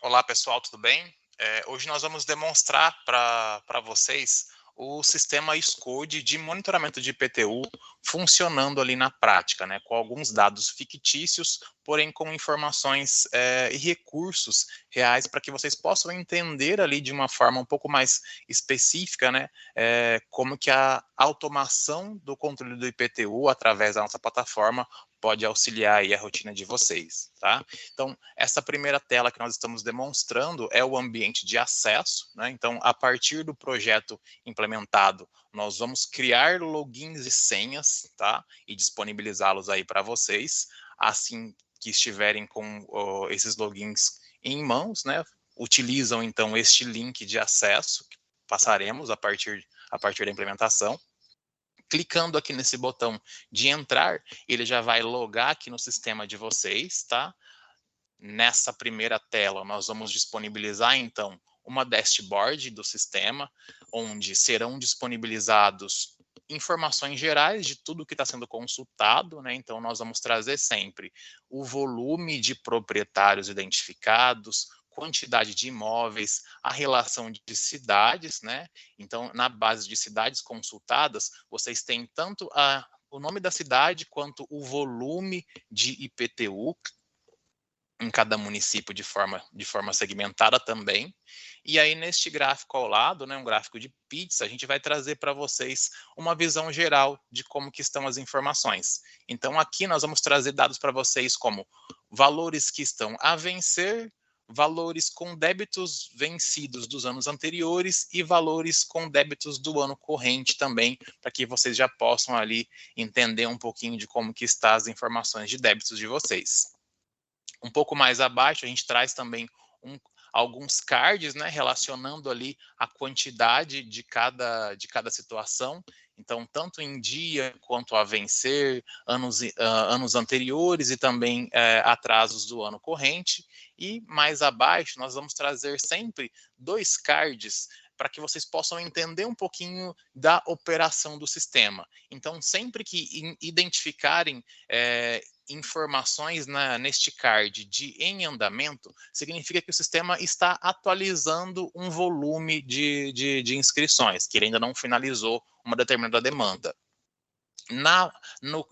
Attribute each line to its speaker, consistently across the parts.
Speaker 1: Olá, pessoal, tudo bem? Hoje nós vamos demonstrar para vocês o sistema Scode de monitoramento de IPTU funcionando ali na prática, né, com alguns dados fictícios, porém com informações e recursos reais para que vocês possam entender ali de uma forma um pouco mais específica, né, como que a automação do controle do IPTU através da nossa plataforma pode auxiliar aí a rotina de vocês, tá? Então, essa primeira tela que nós estamos demonstrando é o ambiente de acesso, né? Então, a partir do projeto implementado, nós vamos criar logins e senhas, tá? E disponibilizá-los aí para vocês, assim que estiverem com esses logins em mãos, né? Utilizam, então, este link de acesso que passaremos a partir da implementação. Clicando aqui nesse botão de entrar, ele já vai logar aqui no sistema de vocês, tá? Nessa primeira tela, nós vamos disponibilizar, então, uma dashboard do sistema, onde serão disponibilizados informações gerais de tudo que está sendo consultado, né? Então, nós vamos trazer sempre o volume de proprietários identificados, quantidade de imóveis, a relação de cidades, né? Então, na base de cidades consultadas, vocês têm tanto o nome da cidade quanto o volume de IPTU em cada município de forma segmentada também. E aí, neste gráfico ao lado, né, um gráfico de pizza, a gente vai trazer para vocês uma visão geral de como que estão as informações. Então, aqui nós vamos trazer dados para vocês como valores que estão a vencer, valores com débitos vencidos dos anos anteriores e valores com débitos do ano corrente também, para que vocês já possam ali entender um pouquinho de como que está as informações de débitos de vocês. Um pouco mais abaixo, a gente traz também alguns cards, né, relacionando ali a quantidade de cada situação. Então, tanto em dia quanto a vencer, anos anteriores e também atrasos do ano corrente. E mais abaixo, nós vamos trazer sempre 2 cards para que vocês possam entender um pouquinho da operação do sistema. Então, sempre que identificarem informações neste card de em andamento, significa que o sistema está atualizando um volume de inscrições, que ele ainda não finalizou uma determinada demanda.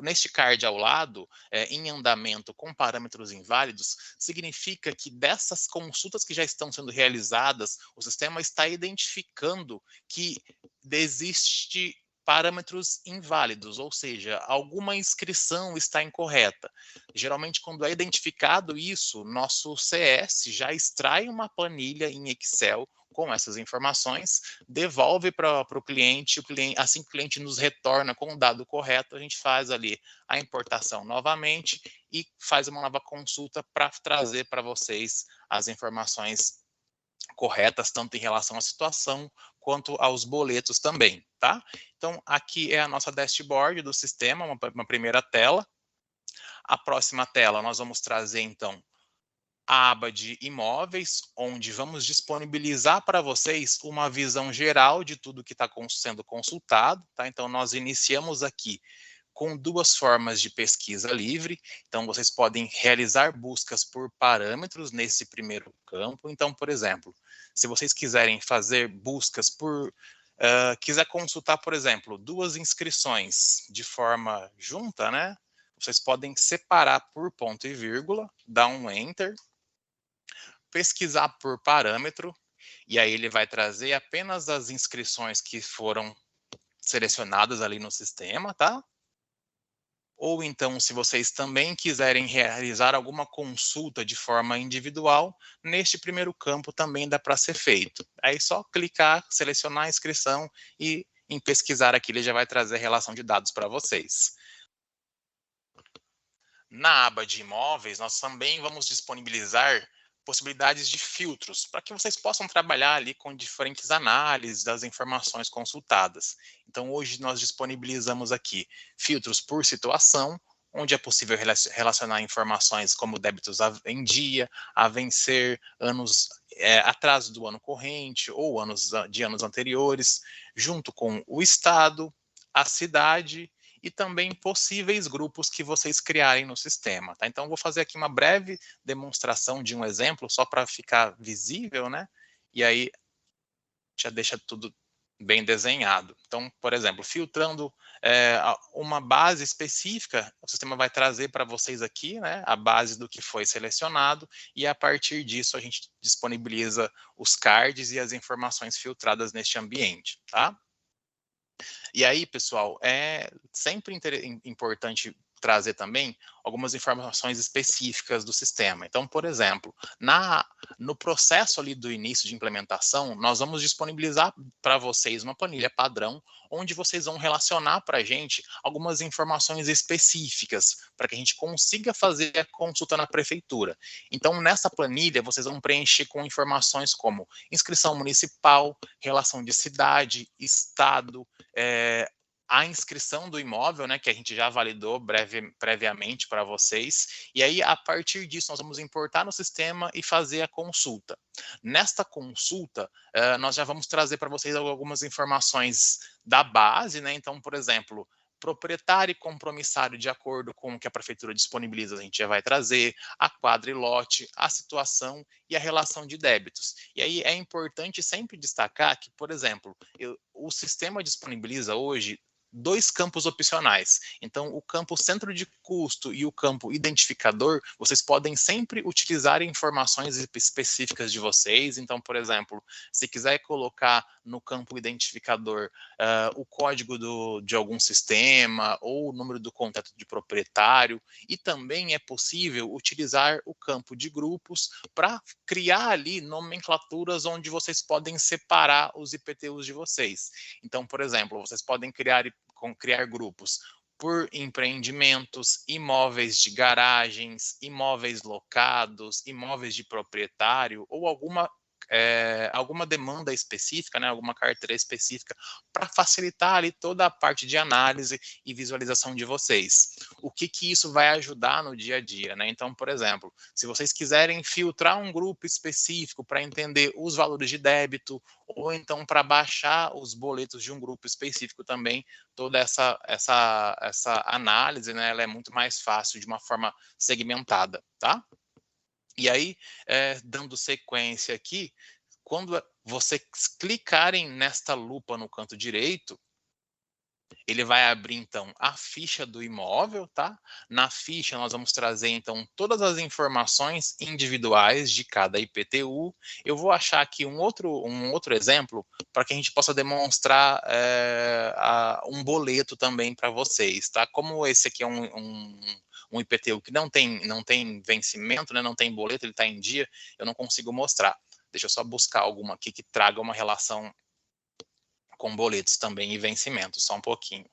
Speaker 1: Neste card ao lado, em andamento com parâmetros inválidos, significa que dessas consultas que já estão sendo realizadas, o sistema está identificando que existe parâmetros inválidos, ou seja, alguma inscrição está incorreta. Geralmente, quando é identificado isso, nosso CS já extrai uma planilha em Excel com essas informações, devolve para o cliente, assim que o cliente nos retorna com o dado correto, a gente faz ali a importação novamente e faz uma nova consulta para trazer para vocês as informações corretas, tanto em relação à situação quanto aos boletos também, tá? Então, aqui é a nossa dashboard do sistema, uma primeira tela. A próxima tela, nós vamos trazer, então, a aba de imóveis, onde vamos disponibilizar para vocês uma visão geral de tudo que está sendo consultado, tá? Então, nós iniciamos aqui com 2 formas de pesquisa livre. Então, vocês podem realizar buscas por parâmetros nesse primeiro campo. Então, por exemplo, se vocês quiserem fazer buscas quiser consultar, por exemplo, 2 inscrições de forma junta, né? Vocês podem separar por ponto e vírgula, dar um Enter, pesquisar por parâmetro, e aí ele vai trazer apenas as inscrições que foram selecionadas ali no sistema, tá? Ou então, se vocês também quiserem realizar alguma consulta de forma individual, neste primeiro campo também dá para ser feito. Aí só clicar, selecionar a inscrição e em pesquisar aqui ele já vai trazer a relação de dados para vocês. Na aba de imóveis, nós também vamos disponibilizar possibilidades de filtros, para que vocês possam trabalhar ali com diferentes análises das informações consultadas. Então, hoje nós disponibilizamos aqui filtros por situação, onde é possível relacionar informações como débitos em dia, a vencer, atraso do ano corrente ou de anos anteriores, junto com o estado, a cidade e também possíveis grupos que vocês criarem no sistema, tá? Então, vou fazer aqui uma breve demonstração de um exemplo, só para ficar visível, né? E aí já deixa tudo bem desenhado. Então, por exemplo, filtrando uma base específica, o sistema vai trazer para vocês aqui, né, a base do que foi selecionado, e a partir disso a gente disponibiliza os cards e as informações filtradas neste ambiente, tá? E aí, pessoal, é sempre importante trazer também algumas informações específicas do sistema. Então, por exemplo, no processo ali do início de implementação, nós vamos disponibilizar para vocês uma planilha padrão, onde vocês vão relacionar para a gente algumas informações específicas, para que a gente consiga fazer a consulta na prefeitura. Então, nessa planilha, vocês vão preencher com informações como inscrição municipal, relação de cidade, estado, a inscrição do imóvel, né, que a gente já validou previamente para vocês, e aí, a partir disso, nós vamos importar no sistema e fazer a consulta. Nesta consulta, nós já vamos trazer para vocês algumas informações da base, né, então, por exemplo, proprietário e compromissário de acordo com o que a prefeitura disponibiliza, a gente já vai trazer, a quadra e lote, a situação e a relação de débitos. E aí é importante sempre destacar que, por exemplo, o sistema disponibiliza hoje dois campos opcionais. Então, o campo centro de custo e o campo identificador, vocês podem sempre utilizar informações específicas de vocês. Então, por exemplo, se quiser colocar no campo identificador o código de algum sistema ou o número do contrato de proprietário, e também é possível utilizar o campo de grupos para criar ali nomenclaturas onde vocês podem separar os IPTUs de vocês. Então, por exemplo, vocês podem criar grupos por empreendimentos, imóveis de garagens, imóveis locados, imóveis de proprietário ou alguma demanda específica, né, alguma carteira específica, para facilitar ali toda a parte de análise e visualização de vocês. O que isso vai ajudar no dia a dia, né? Então, por exemplo, se vocês quiserem filtrar um grupo específico para entender os valores de débito, ou então para baixar os boletos de um grupo específico também, toda essa análise, né, ela é muito mais fácil de uma forma segmentada, tá? E aí, dando sequência aqui, quando vocês clicarem nesta lupa no canto direito, ele vai abrir, então, a ficha do imóvel, tá? Na ficha, nós vamos trazer, então, todas as informações individuais de cada IPTU. Eu vou achar aqui um outro exemplo para que a gente possa demonstrar um boleto também para vocês, tá? Como esse aqui é um IPTU que não tem vencimento, né? Não tem boleto, ele está em dia, eu não consigo mostrar. Deixa eu só buscar alguma aqui que traga uma relação com boletos também e vencimentos, só um pouquinho.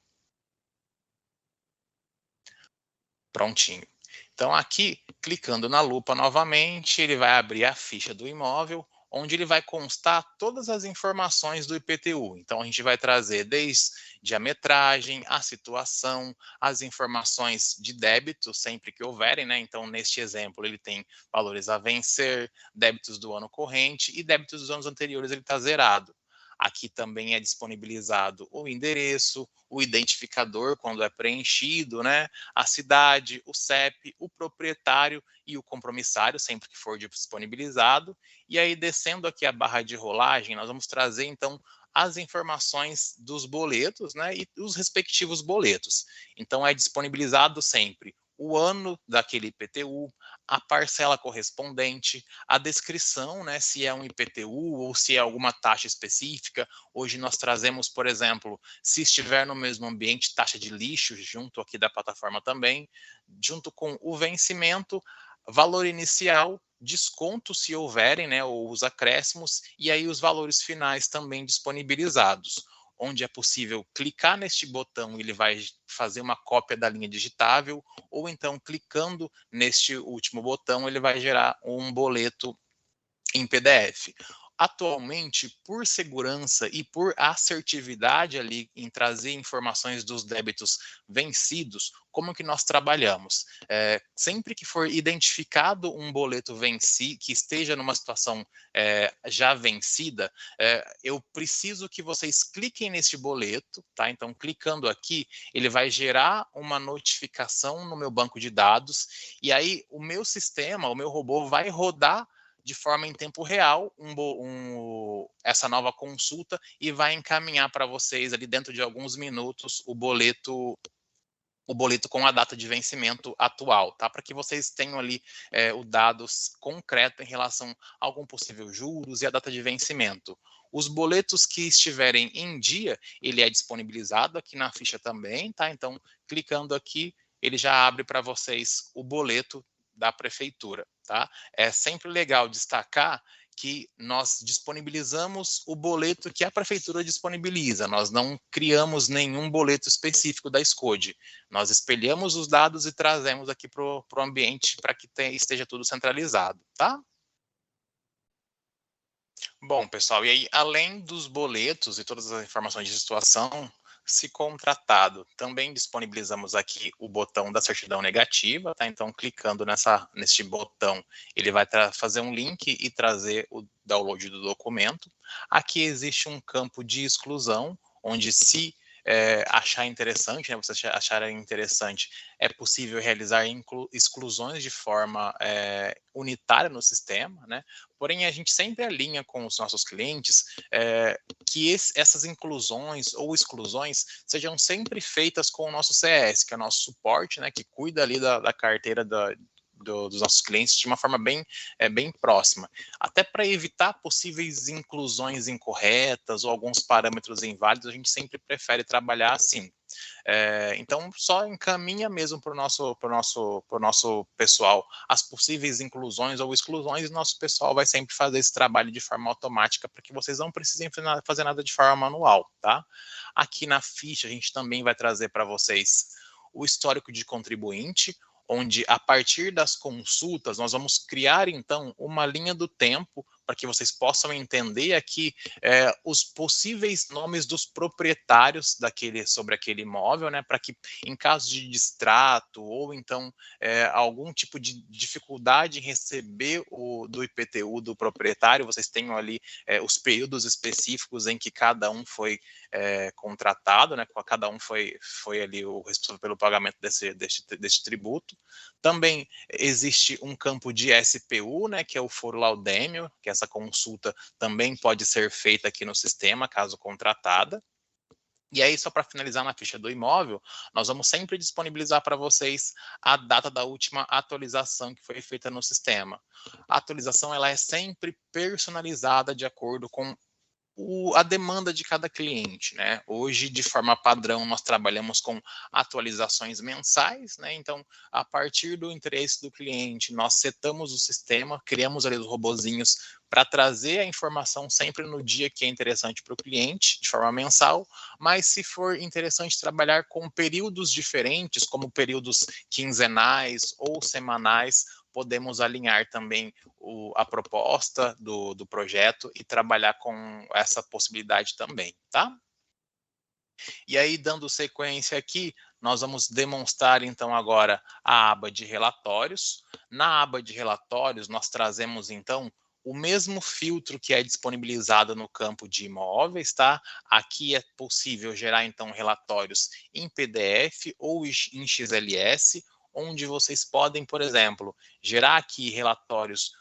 Speaker 1: Prontinho. Então, aqui, clicando na lupa novamente, ele vai abrir a ficha do imóvel, onde ele vai constar todas as informações do IPTU. Então, a gente vai trazer desde a metragem, a situação, as informações de débito, sempre que houverem, né? Então, neste exemplo, ele tem valores a vencer, débitos do ano corrente e débitos dos anos anteriores, ele está zerado. Aqui também é disponibilizado o endereço, o identificador quando é preenchido, né? A cidade, o CEP, o proprietário e o compromissário, sempre que for disponibilizado. E aí, descendo aqui a barra de rolagem, nós vamos trazer, então, as informações dos boletos, né, e os respectivos boletos. Então, é disponibilizado sempre o ano daquele IPTU, a parcela correspondente, a descrição, né, se é um IPTU ou se é alguma taxa específica. Hoje nós trazemos, por exemplo, se estiver no mesmo ambiente, taxa de lixo, junto aqui da plataforma também, junto com o vencimento, valor inicial, desconto se houverem, né, ou os acréscimos, e aí os valores finais também disponibilizados, onde é possível clicar neste botão, ele vai fazer uma cópia da linha digitável, ou então clicando neste último botão, ele vai gerar um boleto em PDF. atualmente, por segurança e por assertividade ali em trazer informações dos débitos vencidos, como que nós trabalhamos? Sempre que for identificado um boleto vencido, que esteja numa situação já vencida, eu preciso que vocês cliquem nesse boleto, tá? Então, clicando aqui, ele vai gerar uma notificação no meu banco de dados, e aí o meu sistema, o meu robô vai rodar de forma em tempo real essa nova consulta e vai encaminhar para vocês ali dentro de alguns minutos o boleto com a data de vencimento atual, tá? Para que vocês tenham ali o dados concreto em relação a algum possível juros e a data de vencimento. Os boletos que estiverem em dia, ele é disponibilizado aqui na ficha também, tá? Então, clicando aqui, ele já abre para vocês o boleto da prefeitura, tá? É sempre legal destacar que nós disponibilizamos o boleto que a prefeitura disponibiliza, nós não criamos nenhum boleto específico da SCODE. Nós espelhamos os dados e trazemos aqui para o ambiente para que esteja tudo centralizado, tá? Bom, pessoal, e aí, além dos boletos e todas as informações de situação, se contratado, também disponibilizamos aqui o botão da certidão negativa, tá? Então, clicando neste botão, ele vai fazer um link e trazer o download do documento. Aqui existe um campo de exclusão, onde se achar interessante, né, você achar interessante, é possível realizar exclusões de forma unitária no sistema, né? Porém, a gente sempre alinha com os nossos clientes que essas inclusões ou exclusões sejam sempre feitas com o nosso CS, que é o nosso suporte, né, que cuida ali da carteira dos nossos clientes de uma forma bem próxima, até para evitar possíveis inclusões incorretas ou alguns parâmetros inválidos, a gente sempre prefere trabalhar assim. Então, só encaminha mesmo para o nosso pessoal as possíveis inclusões ou exclusões, e nosso pessoal vai sempre fazer esse trabalho de forma automática para que vocês não precisem fazer nada de forma manual, tá? Aqui na ficha, a gente também vai trazer para vocês o histórico de contribuinte, onde a partir das consultas nós vamos criar então uma linha do tempo para que vocês possam entender aqui os possíveis nomes dos proprietários sobre aquele imóvel, né, para que em caso de distrato ou então algum tipo de dificuldade em receber do IPTU do proprietário, vocês tenham ali os períodos específicos em que cada um foi contratado, né, cada um foi ali o responsável pelo pagamento desse tributo. Também existe um campo de SPU, né, que é o foro laudêmio, que essa consulta também pode ser feita aqui no sistema, caso contratada. E aí, só para finalizar na ficha do imóvel, nós vamos sempre disponibilizar para vocês a data da última atualização que foi feita no sistema. A atualização ela é sempre personalizada de acordo com a demanda de cada cliente, né? Hoje, de forma padrão, nós trabalhamos com atualizações mensais, né? Então, a partir do interesse do cliente, nós setamos o sistema, criamos ali os robozinhos para trazer a informação sempre no dia que é interessante para o cliente, de forma mensal, mas se for interessante trabalhar com períodos diferentes, como períodos quinzenais ou semanais, podemos alinhar também a proposta do projeto e trabalhar com essa possibilidade também, tá? E aí, dando sequência aqui, nós vamos demonstrar então agora a aba de relatórios. Na aba de relatórios, nós trazemos então o mesmo filtro que é disponibilizado no campo de imóveis, tá? Aqui é possível gerar então relatórios em PDF ou em XLS, onde vocês podem, por exemplo, gerar aqui relatórios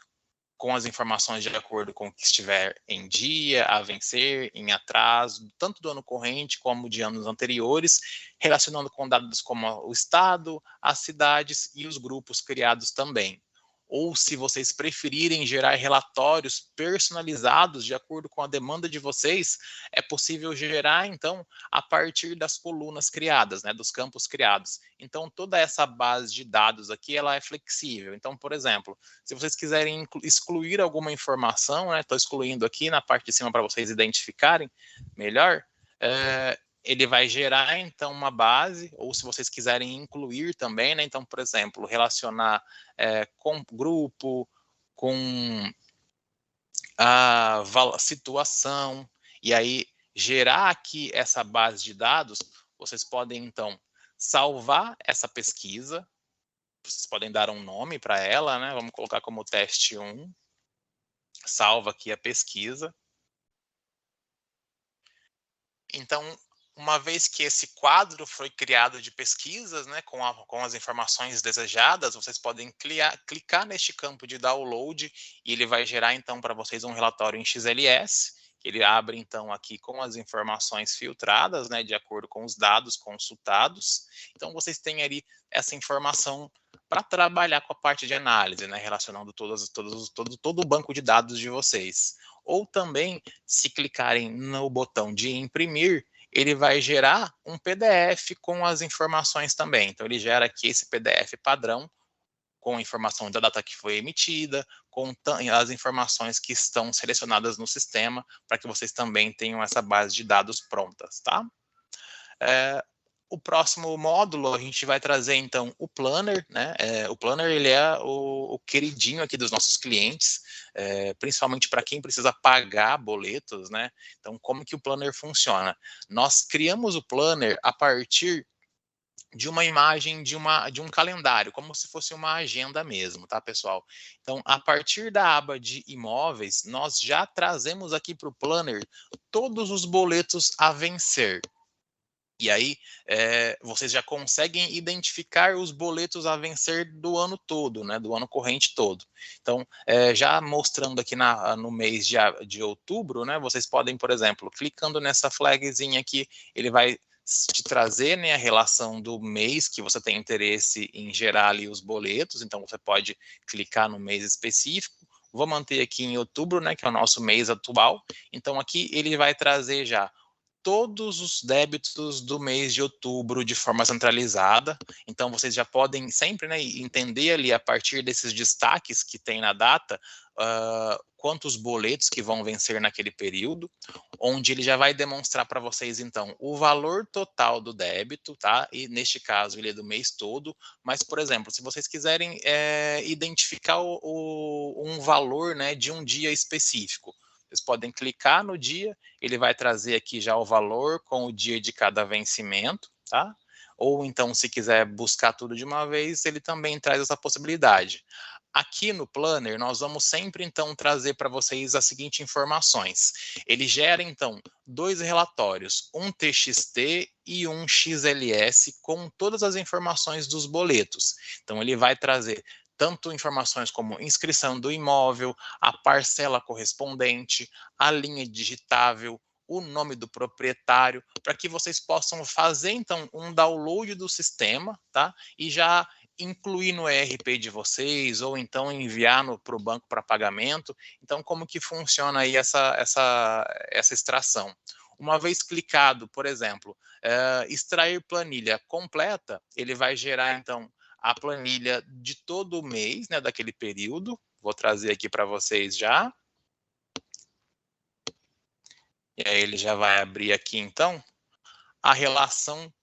Speaker 1: com as informações de acordo com o que estiver em dia, a vencer, em atraso, tanto do ano corrente como de anos anteriores, relacionando com dados como o estado, as cidades e os grupos criados também. Ou, se vocês preferirem gerar relatórios personalizados de acordo com a demanda de vocês, é possível gerar, então, a partir das colunas criadas, né, dos campos criados. Então, toda essa base de dados aqui, ela é flexível. Então, por exemplo, se vocês quiserem excluir alguma informação, né, estou excluindo aqui na parte de cima para vocês identificarem melhor, ele vai gerar, então, uma base, ou se vocês quiserem incluir também, né, então, por exemplo, relacionar com grupo, com a situação, e aí gerar aqui essa base de dados. Vocês podem, então, salvar essa pesquisa, vocês podem dar um nome para ela, né? Vamos colocar como teste 1, salva aqui a pesquisa. Então, uma vez que esse quadro foi criado de pesquisas, né, com as informações desejadas, vocês podem clicar neste campo de download e ele vai gerar, então, para vocês um relatório em XLS, que ele abre, então, aqui com as informações filtradas, né, de acordo com os dados consultados. Então, vocês têm ali essa informação para trabalhar com a parte de análise, né, relacionando todo o banco de dados de vocês. Ou também, se clicarem no botão de imprimir, ele vai gerar um PDF com as informações também. Então, ele gera aqui esse PDF padrão, com a informação da data que foi emitida, com as informações que estão selecionadas no sistema, para que vocês também tenham essa base de dados prontas, tá? O próximo módulo, a gente vai trazer, então, o Planner, né? O Planner, ele é o queridinho aqui dos nossos clientes, principalmente para quem precisa pagar boletos, né? Então, como que o Planner funciona? Nós criamos o Planner a partir de uma imagem de um calendário, como se fosse uma agenda mesmo, tá, pessoal? Então, a partir da aba de imóveis, nós já trazemos aqui para o Planner todos os boletos a vencer. E aí, vocês já conseguem identificar os boletos a vencer do ano todo, né, do ano corrente todo. Então, já mostrando aqui no mês de outubro, né, vocês podem, por exemplo, clicando nessa flagzinha aqui, ele vai te trazer, né, a relação do mês que você tem interesse em gerar ali os boletos. Então, você pode clicar no mês específico. Vou manter aqui em outubro, né, que é o nosso mês atual. Então, aqui ele vai trazer já todos os débitos do mês de outubro de forma centralizada. Então, vocês já podem sempre, né, entender ali, a partir desses destaques que tem na data, quantos boletos que vão vencer naquele período, onde ele já vai demonstrar para vocês, então, o valor total do débito, tá? E neste caso, ele é do mês todo. Mas, por exemplo, se vocês quiserem identificar um valor, né, de um dia específico, vocês podem clicar no dia, ele vai trazer aqui já o valor com o dia de cada vencimento, tá? Ou então, se quiser buscar tudo de uma vez, ele também traz essa possibilidade. Aqui no Planner, nós vamos sempre, então, trazer para vocês as seguintes informações. Ele gera, então, 2 relatórios, um TXT e um XLS, com todas as informações dos boletos. Então, ele vai trazer tanto informações como inscrição do imóvel, a parcela correspondente, a linha digitável, o nome do proprietário, para que vocês possam fazer, então, um download do sistema, tá? E já incluir no ERP de vocês, ou então enviar para o banco para pagamento. Então, como que funciona aí essa extração? Uma vez clicado, por exemplo, extrair planilha completa, ele vai gerar, então, a planilha de todo o mês, né, daquele período. Vou trazer aqui para vocês já. E aí ele já vai abrir aqui, então, a relação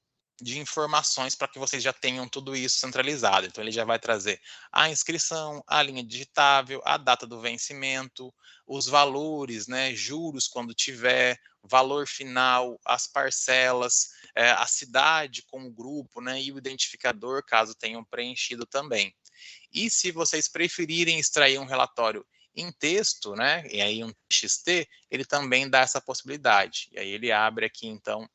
Speaker 1: de informações para que vocês já tenham tudo isso centralizado. Então, ele já vai trazer a inscrição, a linha digitável, a data do vencimento, os valores, né, juros quando tiver, valor final, as parcelas, a cidade com o grupo, né, e o identificador, caso tenham preenchido também. E se vocês preferirem extrair um relatório em texto, né, e aí um TXT, ele também dá essa possibilidade. E aí ele abre aqui, então,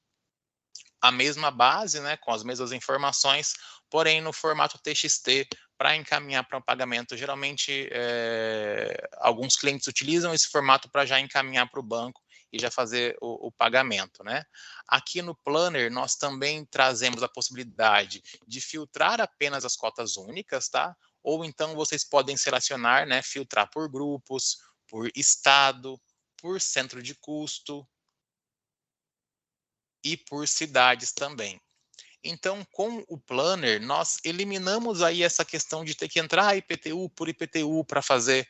Speaker 1: a mesma base, né, com as mesmas informações, porém no formato TXT para encaminhar para o pagamento. Geralmente, alguns clientes utilizam esse formato para já encaminhar para o banco e já fazer o pagamento, né? Aqui no Planner, nós também trazemos a possibilidade de filtrar apenas as cotas únicas, tá? Ou então vocês podem selecionar, né, filtrar por grupos, por estado, por centro de custo e por cidades também. Então, com o Planner, nós eliminamos aí essa questão de ter que entrar IPTU por IPTU para fazer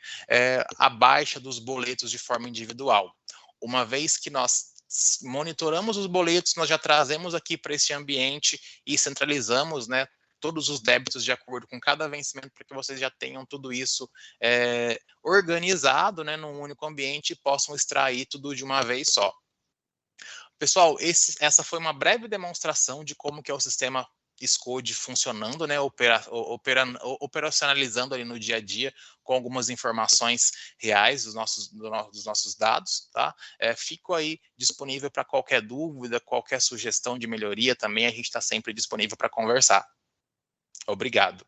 Speaker 1: a baixa dos boletos de forma individual. Uma vez que nós monitoramos os boletos, nós já trazemos aqui para esse ambiente e centralizamos, né, todos os débitos de acordo com cada vencimento, para que vocês já tenham tudo isso organizado, né, num único ambiente e possam extrair tudo de uma vez só. Pessoal, essa foi uma breve demonstração de como que é o sistema Scode funcionando, né, operacionalizando ali no dia a dia, com algumas informações reais dos nossos dados, tá? Fico aí disponível para qualquer dúvida, qualquer sugestão de melhoria também, a gente está sempre disponível para conversar. Obrigado.